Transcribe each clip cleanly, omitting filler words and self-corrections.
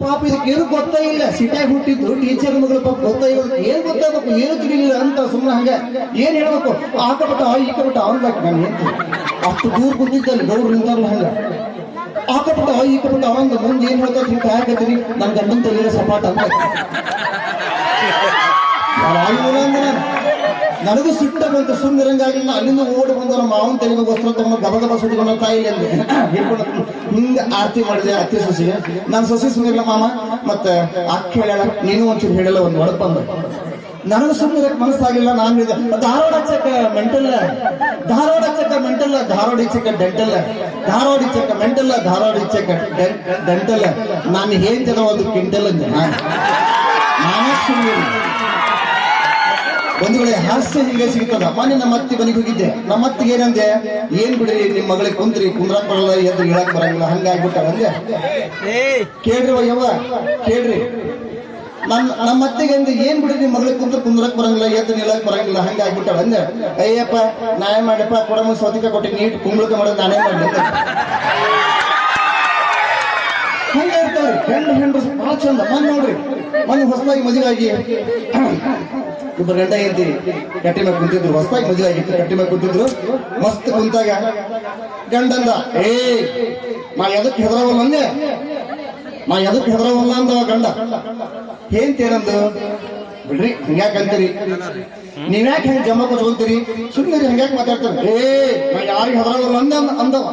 ಪಾಪ ಇದಕ್ಕೇನು ಗೊತ್ತೇ ಇಲ್ಲ, ಸಿಟ್ಯಾಗಿ ಹುಟ್ಟಿದ್ದು ಟೀಚರ್ ಮಗಳು ಪಾಪ ಗೊತ್ತೇ ಇಲ್ಲ, ಏನ್ ಗೊತ್ತಾಗಬೇಕು, ಏನು ತಿಳಿಲಿಲ್ಲ ಅಂತ ಸುಮ್ಮನೆ ಹಂಗ ಏನ್ ಹೇಳ್ಬೇಕು, ಆಕಬಿಟ್ಟ ಈಕಬಿಟ್ಟ ಅನ್ಬೇಕು. ನಾನು ಏನ್ ಅಷ್ಟು ದೂರ ಕುಂತಿದ್ದಲ್ಲಿ ಗೌಡ್ರು ನಿಂತಾರಲ್ಲ ಹಂಗ ಆಕಬಿಟ್ಟ ಈಕಬಿಟ್ಟ ಅವಂಗ ಮುಂದೆ ಏನ್ ಹೇಳ್ತಾ ಹಿಂಗ ಹಾಕತ್ತೀನಿ ನನ್ ಗಂಡನ್ ತಲೆಯ ಸಪಾಟ ಅಂತ ನನಗೂ ಸಿಟ್ಟ ಬಂತು. ಸುಮ್ಮನಿರಂಗಾಗಿಲ್ಲ, ಅಲ್ಲಿಂದ ಓಡಿ ಬಂದ ನಮ್ಮ ಮಾವನ್ ತೆಲಿಗೆ ವಸ್ತ್ರ ತಗೊಂಡು ಗಬ ಗಬ ಸುಟ್ಕೊಂಡ ತಾಯಿ ಅಲ್ಲಿ ಹೇಳ್ಕೊಂಡು ಹಿಂಗ ಆರತಿ ಮಾಡಿದೆ ಅತ್ತಿ ಸೊಸಿಗೆ. ನಾನು ಸೊಸಿ ಸುಮ್ಮನಿಲ್ಲ ಮಾಮ ಮತ್ತೆ ಅಕ್ಕ ಹೇಳಲ್ಲ, ನೀನು ಒಂಚೂರು ಹೇಳಲ್ಲ, ಒಂದು ಒಳಗ್ ಬಂದ ನನಗೂ ಸುಮ್ಮನಿರಕ್ ಮನಸ್ಸಾಗಿಲ್ಲ. ನಾನು ಹೇಳಿದೆ ಧಾರವಾಡ ಚಕ್ಕ ಮೆಂಟಲ್, ಧಾರವಾಡ ಚಕ್ಕ ಮೆಂಟಲ್, ಧಾರವಾಡ ಚಕ್ಕ ಡೆಂಟಲ್, ಧಾರವಾಡ ಚಕ್ಕ ಮೆಂಟಲ್, ಧಾರವಾಡ ಚಕ್ಕ ಡೆಂಟಲ್. ನಾನು ಹೇಳ್ತದ ಒಂದು ಕ್ವಿಂಟಲ್ ಅಂದೆ. ನಾನೇ ಸುಮ್ಮನೆ ಒಂದು ವೇಳೆ ಹಾಸ್ಯ ಹಿಂಗೆ ಸಿಗ್ತದ. ಮೊನ್ನೆ ನಮ್ಮ ಅತ್ತಿ ಮನೆಗೆ ಹೋಗಿದ್ದೆ. ನಮ್ಮ ಅತ್ತಿಗೆ ಏನಂದೆ, ಏನ್ ಬಿಡ್ರಿ ನಿಮ್ ಮಗಳಿಗೆ ಕುಂತ್ರಿ, ಕುಂದ್ರಾಕ್ ಬರಲ್ಲ, ಎದ್ದು ಹೇಳಕ್ ಬರಂಗಿಲ್ಲ, ಹಂಗಾಗ್ಬಿಟ್ಟಾರ ಅಂದೆ. ಕೇಳ್ರಿ ಯವ್ವ ಕೇಳ್ರಿ, ನಮ್ಮ ಅತ್ತಿಗೆ ಅಂದೆ, ಏನ್ ಬಿಡ್ರಿ ನಿಮ್ ಮಗಳಿಗೆ ಕುಂದ್ರಕ್ ಬರಂಗಿಲ್ಲ, ಎದ್ದು ನಿಲ್ಲಕ್ ಬರಂಗಿಲ್ಲ, ಹಂಗಾಗ್ಬಿಟ್ಟಾರ ಅಂದೆ. ಅಯ್ಯಪ್ಪ ನಾನೇ ಮಾಡಪ್ಪ, ಕೊಡಮ ಸೌತಿಕ ಕೊಟ್ಟಿ ನೀಟ್ ಕುಂಬಳಕ ಮಾಡೋದು ನಾನೇ ಮಾಡ್ಲಿ ಹಂಗ ಇರ್ತಾವ್ರಿ ಗಂಡು ಹೆಂಡ್ರು ಬಹಳ ಚಂದ. ನೋಡ್ರಿ ಮೊನ್ನೆ ಹೊಸದಾಗಿ ಮದುವೆಯಾಗಿ ಇಬ್ಬರು ಗಂಡ ಹೆಂಡತಿ ಕಟ್ಟಿ ಮೇಲೆ ಕುಂತಿದ್ರು. ಹೊಸದಾಗಿ ಮದುವೆ ಆಗಿತ್ತು, ಕಟ್ಟಿ ಮೇಲೆ ಕುಂತಿದ್ರು. ಮಸ್ತ್ ಕುಂತಾಗ ಗಂಡಂದ ನಾ ಎದಕ್ ಹೆದರವಲ್ಲ ಅಂದೆ, ನಾ ಎದಕ್ ಹೆದರವಲ್ಲ ಅಂದವ ಗಂಡ. ಏನಂದು ಬಿಡ್ರಿ ಹಂಗ್ಯಾಕಂತೀರಿ, ನೀವ್ಯಾಕೆ ಹೆಂಗ್ ಜಮ ಕೊಚ್ಕೊಂತೀರಿ, ಸುಮ್ಮನೆ ಹಂಗ್ಯಾಕ್ ಮಾತಾಡ್ತಾರೆ, ನಾ ಯಾರಿಗೆ ಹೆದರವಲ್ಲ ಅಂದವ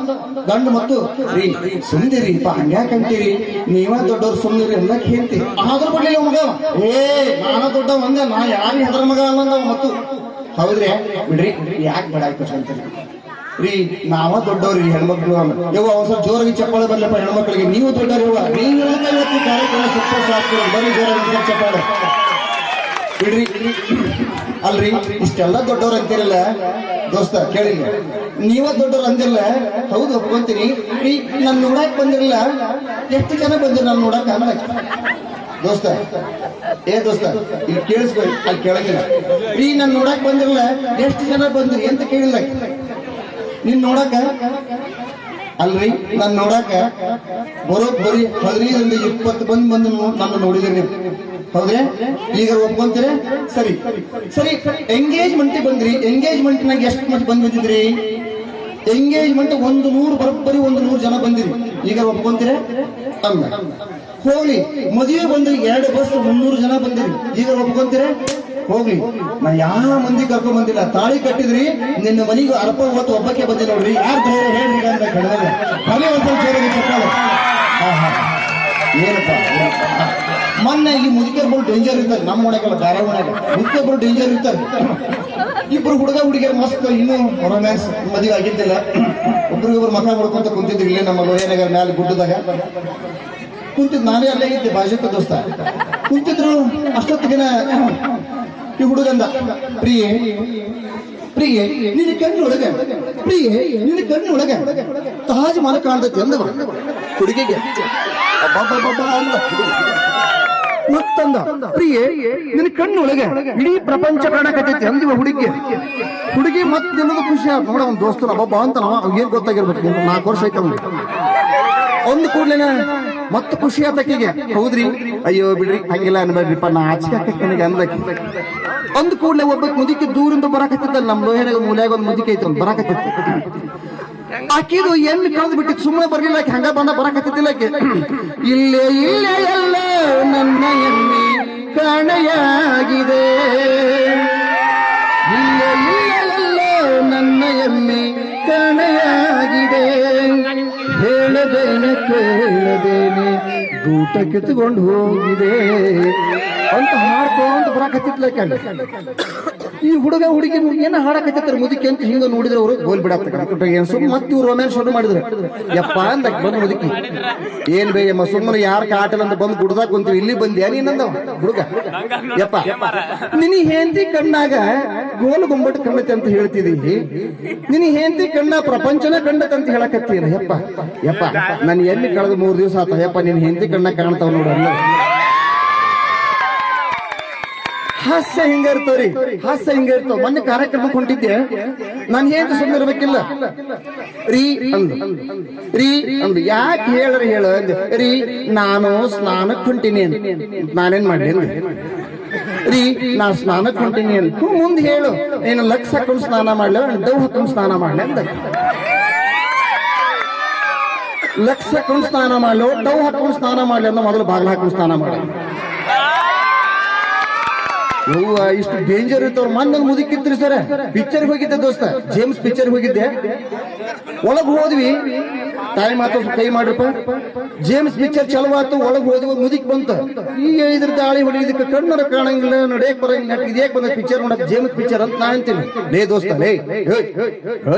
ಗಂಡ. ಮತ್ತು ರೀ ಸುಮ್ದಿರಿ ಪಾ ಹಂಗ್ಯಾಕಂತೀರಿ, ನೀವ ದೊಡ್ಡವ್ರು ಸುಮ್ನಿರಿ ಅನ್ನಕ್ ಹೇಳ್ತಿ. ಆದ್ರೂ ಬಿಡ್ಲಿಲ್ಲ ಮಗ, ನಾನ ದೊಡ್ಡವ ಅಂದೆ, ನಾ ಯಾರಿಗೆ ಹೆದರ ಮಗ ಅನ್ನಂದವ. ಮತ್ತು ಹೌದ್ರಿ ಬಿಡ್ರಿ ಯಾಕೆ ಬೇಡ ಕೊಚ್ಕೊಂತೀರಿ ರೀ, ನಾವ ದೊಡ್ಡವ್ರಿ ಹೆಣ್ಮಕ್ಳು ಯವ್ವ ಒಂದ್ಸಲ ಜೋರಾಗಿ ಚಪ್ಪಾಳೆ ಬರ್ಲಪ್ಪ ಹೆಣ್ಮಕ್ಳಿಗೆ, ನೀವು ದೊಡ್ಡವ್ರು ಯವ್ವ, ನೀವು ಇವತ್ತು ಕಾರ್ಯಕ್ರಮ ಸಕ್ಸಸ್ ಆಗ್ತೀರಿ, ಬರೀ ಜೋರಾಗಿ ಚಪ್ಪಾಳೆ ಬಿಡ್ರಿ. ಅಲ್ರಿ ಇಷ್ಟೆಲ್ಲ ದೊಡ್ಡವ್ರು ಅಂತಿರಲ್ಲ ದೋಸ್ತ, ಕೇಳಿಲ್ಲ ನೀವ ದೊಡ್ಡವ್ರು ಅಂದಿರಲ್ಲ, ಹೌದು ಒಪ್ಕೊಂತೀನಿ. ರೀ ನನ್ ನೋಡಕ್ ಬಂದಿರಲ್ಲ, ಎಷ್ಟು ಜನ ಬಂದಿರ ನಾನು ನೋಡಕ್ ಅನ್ನ ದೋಸ್ತ, ದೋಸ್ತ ಇಲ್ಲಿ ಕೇಳಿಸ್ಕೊ, ಅಲ್ಲಿ ಕೇಳಂಗಿಲ್ಲ. ರೀ ನನ್ ನೋಡಕ್ ಬಂದಿರಲ್ಲ, ಎಷ್ಟು ಜನ ಬಂದ್ರಿ ಅಂತ ಕೇಳಿಲ್ಲ. ನೀನ್ ನೋಡಕ ಅಲ್ರಿ ನಾನ್ ನೋಡಾಕ ಬರೋಬ್ಬರಿ 15 20 ಬಂದು ನನ್ನ ನೋಡಿದ್ರಿ ನೀವು, ಹೌದ್ರಿ? ಈಗ ಒಪ್ಕೊಂತೀರಿ? ಸರಿ ಸರಿ, ಎಂಗೇಜ್ಮೆಂಟ್ ಬಂದ್ರಿ, ಎಂಗೇಜ್ಮೆಂಟ್ನಾಗ ಎಷ್ಟು ಮಂದಿ ಬಂದಿದ್ರಿ? ಎಂಗೇಜ್ಮೆಂಟ್ 100 ಬರೋಬ್ಬರಿ 100 ಜನ ಬಂದಿರಿ. ಈಗ ಒಪ್ಕೊಂತೀರ? ಅಲ್ಲ ಹೋಗ್ಲಿ. ಮದುವೆ ಬಂದ್ರಿ 2 ಬಸ್ 300 ಜನ ಬಂದಿರಿ. ಈಗ ಒಪ್ಕೊಂತೀರ? ಹೋಗ್ಲಿ. ನಾ ಯಾವ ಮಂದಿ ಕರ್ಕೊಂಡ್ ಬಂದಿಲ್ಲ, ತಾಳಿ ಕಟ್ಟಿದ್ರಿ, ನಿನ್ನ ಮನೆಗೂ ಅರ್ಪ ಹೊತ್ತು ಒಬ್ಬಕ್ಕೆ ಬಂದಿ ನೋಡ್ರಿ. ಯಾರು ಧೈರ್ಯ ಹೇಳ್ರಿ ಅಂತ ಕಳೆದಾಗ ಮನೆ ಒಂದ್ಸಲ ಸೇರಿಗೆ ಚಪ್ಪಾಳ. ಏನಪ್ಪ ಮೊನ್ನೆ ಈ ಮುದುಕರ್ಗಳು ಡೇಂಜರ್ ಇರ್ತಾರೆ, ನಮ್ಮ ಒಣಗಲ್ಲ ಬೇರೆ ಒಣಗ ಮುದುಕರ್ಗಳು ಡೇಂಜರ್ ಇರ್ತಾರೆ. ಇಬ್ರು ಹುಡುಗ ಹುಡುಗಿಯರು ಮಸ್ತ್, ಇನ್ನೂ ರೊಮ್ಯಾನ್ಸ್ ಮದುವೆ ಆಗಿದ್ದಿಲ್ಲ, ಒಬ್ರಿಗೊಬ್ರು ಮಕ್ಕ ಹೊಡ್ಕೊಂತ ಕುಂತಿದ್ರು ಇಲ್ಲೇ ನಮ್ಮ ಲೋಯನಗರ ಮ್ಯಾಲೆ ಗುಡ್ಡದಾಗ ಕುಂತಿದ್. ನಾನೇ ಅಲ್ಲೇ ಇದ್ದೆ ಬಾಜುಕ ದೋಸ್ತ ಕುಂತಿದ್ರು. ಅಷ್ಟೊತ್ತಿಗೆನ ಈ ಹುಡುಗಂದ, ಪ್ರಿಯೆ ಪ್ರಿಯೆ ನಿನ್ನ ಕಣ್ಣೊಳಗೆ, ಪ್ರಿಯೆ ನಿನ್ನ ಕಣ್ಣೊಳಗೆ ತಾಜ್ ಮಹಲ್ ಕಾಣ್ತೈತಿ ಅಂದವ ಹುಡುಗಿಗೆ. ಮತ್ತಂದ, ಪ್ರಿಯೆ ನಿನ್ನ ಕಣ್ಣೊಳಗೆ ಇಡೀ ಪ್ರಪಂಚ ಕಾಣಕತ್ತೈತಿ ಅಂದಿವ ಹುಡುಗಿ. ಹುಡುಗಿ ಮತ್ ನಿನ್ನದು ಖುಷಿ ಆಗ ನೋಡ, ಒಂದು ದೋಸ್ತನ ಒಬ್ಬ ಅಂತ ಏನ್ ಗೊತ್ತಾಗಿರ್ಬೇಕು, 4 ವರ್ಷ ಐತ ಒಂದು ಕೂಡ್ಲೇನ ಮತ್ತ ಖುಷಿ ಆತಕಿಗೆ. ಹೌದ್ರಿ? ಅಯ್ಯೋ ಬಿಡ್ರಿ ಹಂಗಿಲ್ಲ ಅನ್ಬೇಡ್ರಿಪ್ಪ, ನಾ ಆಚಿಕೆ ಅನ್ಬೇಕು. ಒಂದ್ ಕೂಡ್ಲೆ ಒಬ್ಬ ಮುದುಕಿ ದೂರಿಂದ ಬರಾಕತ್ತಿದ್ದಲ್ಲ, ನಮ್ಮ ಲೋಹೆನಾಗ ಮೂಲ್ಯಾಗ ಒಂದು ಮುದುಕಿ ಐತಿ ಒಂದು ಬರಾಕತ್ತಿತ್ತು. ಆಕಿದು ಎಣ್ಣೆ ಕಳೆದು ಬಿಟ್ಟಿತ್ತು, ಸುಮ್ಮನೆ ಬರ್ಲಿಲ್ಲ ಆಕೆ, ಹಂಗ ಬರಾಕತ್ತಿದ್ದಿಲ್ಲ ಆಕೆ. ಇಲ್ಲೇ ಇಲ್ಲೇ ಎಲ್ಲ ನನ್ನ ಎಣ್ಣೆ ಕಾಣೆಯಾಗಿದೆ, ಇಲ್ಲೇ ಇಲ್ಲೇ ಎಲ್ಲ ನನ್ನ ಎಮ್ಮೆ ಕಾಣೆಯಾಗಿದೆ, ಹೇಳದೇನೆ ಕೇಳದೇನೆ ಗೂಟ ಕಿತ್ಕೊಂಡು ಹೋಗಿದೆ ಅಂತ ಹಾಡ್ಕೊಂತ ಬರಾಕತ್ತಿದ್ಲಕ್ಕೆ. ಈ ಹುಡುಗ ಹುಡುಗಿ ಏನ ಹಾಡಕತ್ತಿರ್ತಾರೆ ಮುದುಕಿ ಅಂತ ಹಿಂಗ ನೋಡಿದ್ರೆ ಅವರು ಗೋಲ್ ಬಿಡಾಕ್ತಾರೆ. ಸುಮ್ಮನೆ ಮತ್ತೆ ಇವ್ರು ರೊಮ್ಯಾನ್ಸ್ ಶುರು ಮಾಡಿದ್ರು. ಯಪ್ಪ ಅಂದ ಬಂದು ಮುದುಕಿ, ಏನ್ ಬೇಯಮ್ಮ ಸುಮ್ಮನೆ ಯಾರ ಕಾಟಲ್ ಅಂತ ಬಂದು ಗುಡ್ದಾಗ ಕುಂತೀವಿ, ಇಲ್ಲಿ ಬಂದ್ಯಾ ನೀನಂದವ ಹುಡುಗ. ಯಪ್ಪ ನಿನ್ನ ಹೆಂಡತಿ ಕಣ್ಣಾಗ ಗೋಲ್ ಗುಂಬಟ್ ಕಂಡತಿ ಅಂತ ಹೇಳ್ತಿದೀವಿ, ನಿನ್ನ ಹೆಂಡತಿ ಕಣ್ಣ ಪ್ರಪಂಚನ ಕಂಡತ್ ಅಂತ ಹೇಳಕತ್ತೀರ. ಯಪ್ಪ ಯಪ್ಪ ನನ್ ಎಲ್ಲಿ ಕಳೆದ 3 ದಿವಸ ಆತ, ಯಪ್ಪ ನಿನ್ ಹೆಂಡತಿ ಕಣ್ಣ ಕಾಣ್ತಾವ ನೋಡ. ಹಾಸ್ಯ ಹಿಂಗ ಇರ್ತವ್ರಿ, ಹಾಸ್ಯ ಹಿಂಗ ಇರ್ತಾವ. ಮೊನ್ನೆ ಕಾರ್ಯಕ್ರಮಕ್ಕೆ ಹೊಂಟಿದ್ದೆ, ನಾನು ಏನು ಸುಮ್ಮನೆ ಇರ್ಬೇಕಿಲ್ಲ. ರೀ ಅಂದ್ ರೀ ಅಂದ್ ಯಾಕೆ ಹೇಳ್ರಿ ಹೇಳ ಅಂದೆ. ರೀ ನಾನು ಸ್ನಾನಕ್ಕೆ ಹೊಂಟೀನಿ ಅಂತ. ನಾನೇನ್ ಮಾಡ್ಲಿ ಅಂದೆ. ರೀ ನಾ ಸ್ನಾನಕ್ಕೆ ಹೊಂಟೀನಿ ಅಂತ. ಮುಂದೆ ಹೇಳು, ಏನು ಲಕ್ಷ ಹಾಕೊಂಡು ಸ್ನಾನ ಮಾಡ್ಲ, ಡವ್ ಹಾಕೊಂಡು ಸ್ನಾನ ಮಾಡ್ಲಿ ಅಂದ. ಲಕ್ಷ ಹಾಕೊಂಡು ಸ್ನಾನ ಮಾಡ್ಲು, ಡವ್ ಹಾಕೊಂಡು ಸ್ನಾನ ಮಾಡ್ಲಿ ಅನ್ನೋ ಮೊದಲು ಬಾಗಿಲು ಹಾಕೊಂಡು ಸ್ನಾನ ಮಾಡ. ಹೂವ ಇಷ್ಟು ಡೇಂಜರ್ ಇರ್ತವ್ರು. ಮೊನ್ನೆ ಮುದುಕಿದ್ರಿ ಸರ್, ಪಿಕ್ಚರ್ ಹೋಗಿದ್ದೆ ದೋಸ್ತ, ಜೇಮ್ಸ್ ಪಿಕ್ಚರ್ ಹೋಗಿದ್ದೆ. ಒಳಗ್ ಹೋದ್ವಿ, ತಾಯಿ ಮಾತು ಕೈ ಮಾಡ್ರಪ್ಪ. ಜೇಮ್ಸ್ ಪಿಕ್ಚರ್ ಚಲೋ ಆತು, ಒಳಗ್ ಹೋದ್ವಿ, ಮುದುಕ್ ಬಂತ. ಈಗ ಇದ್ರ ದಾಳಿ ಹೊಡಿದಕ್ಕೆ ಕಣ್ಣರ ಕಾಣಂಗಿಲ್ಲ, ನಡೆಯಕ್ ಬರಂಗಿಲ್ಲ, ಇದೇಕ್ ಬಂದ ಪಿಕ್ಚರ್ ನೋಡಕ್ ಜೇಮ್ಸ್ ಪಿಕ್ಚರ್ ಅಂತ ನಾ ಅಂತೀನಿ. ಲೇ ದೋಸ್ತ, ಲೇ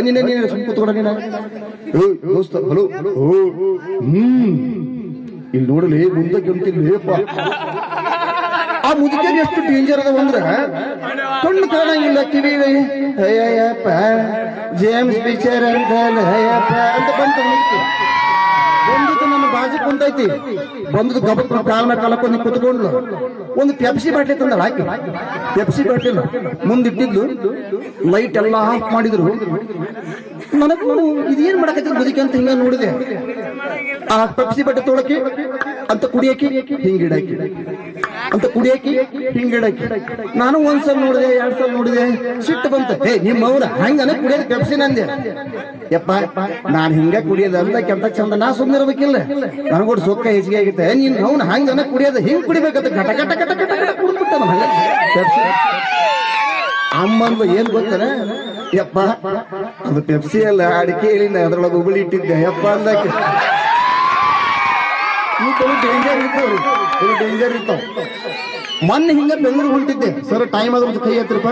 ನೀನೆ ಸುಮ್ ಕೂತ್ಕೊಡ ನೀನ. ದೋಸ್ತ ಹಲೋ, ಇಲ್ಲಿ ನೋಡಲಿ ಮುಂದಕ್ಕೆ ಅಂತಿಲ್ಲೇಪ್ಪ. ಆ ಮುದುಕರಿಗೆ ಎಷ್ಟು ಡೇಂಜರ್ ಅದ ಅಂದ್ರೆ ಕಣ್ಣು ಕಾಣಂಗಿಲ್ಲ, ಕಿವಿ ಅಯ್ಯಪ್ಪ ಜೇಮ್ಸ್ ಪಿಕ್ಚರ್ ಅಂತ ಅಯ್ಯಪ್ಪ ಅಂತ ಬಂತು. ಬಂದಿದ್ದು ನನ್ನ ಬಾಜು ಕುಂತೈತಿ, ಬಂದದ್ದು ಗಬಕ್ ಕಾಲ ಕಾಲಕ್ಕೊಂದು ಕುತ್ಕೊಂಡ್ಲು. ಒಂದು ಪೆಪ್ಸಿ ಬಾಟ್ಲಿ ತಂದಳ ಹಾಕಿ, ಪೆಪ್ಸಿ ಬಾಟ್ಲಿಲ್ಲ ಮುಂದಿಟ್ಟಿದ್ಲು. ಲೈಟ್ ಎಲ್ಲ ಆಫ್ ಮಾಡಿದ್ರು. ನನಗೂ ಇದೇನ್ ಮಾಡಕತ್ತಿದ್ ಮುದುಕಿ ಅಂತ ಹಿಂಗ ನೋಡಿದೆ. ಆ ಪೆಪ್ಸಿ ಬಾಟ್ಲಿ ತೊಳಕಿ ಅಂತ ಕುಡಿಯಕಿ ಹಿಂಗಿಡಾಕಿ, ಅಂತ ಕುಡಿಯಕಿ ಹಿಂಗಿಡಾಕಿ. ನಾನು ಒಂದ್ಸಲ ನೋಡಿದೆ, 2 ಸಲ ನೋಡಿದೆ, ಸಿಟ್ಟು ಬಂತ. ನಿಮ್ಮ ಅವ್ರ ಹಂಗನ ಕುಡಿಯೋದು ಪೆಪ್ಸಿ ನಂದೆ. ಯಪ್ಪ ನಾನ್ ಹಿಂಗ ಕುಡಿಯೋದು ಅಂತ ಕೆಂತ ಚಂದ, ನಾ ಸುಮ್ಮನೆ ಇರ್ಬೇಕಿಲ್ಲ. ನನಗೋಡ್ ಸೊಕ್ಕ ಹೆಚ್ಚಿಗೆ ಆಗಿತ್ತೆ. ನೀನ್ ಅವ್ನ ಹಂಗನ ಕುಡಿಯೋದು ಹಿಂಗ್ ಕುಡಿಬೇಕಂತ ಘಟ ಘಟ ಘಟ ಘಟ ಘಟ ಕುಡ್ಬಿಟ್ಟ ಪೆಪ್ಸಿ. ಅಮ್ಮಂದು ಏನ್ ಗೊತ್ತಾನ, ಯಪ್ಪ ಅದು ಪೆಪ್ಸಿ ಅಲ್ಲ ಅಡಿಕೆ ಎಲಿನ ಅದ್ರೊಳಗೆ ಉಗುಳಿ ಇಟ್ಟಿದ್ದೆ ಯಪ್ಪ ಅಂದಕ್ಕೆ. ಡೇಂಜರ್ ಇರ್ತಾವ್ರಿ, ಡೇಂಜರ್ ಇರ್ತಾವ. ಮೊನ್ನೆ ಹಿಂಗ ಬೆಂಗಳೂರು ಹೊಂಟಿದ್ದೆ ಸರ್, ಟೈಮ್ ಆದ್ರೆ ಕೈ 10 ರೂಪಾಯಿ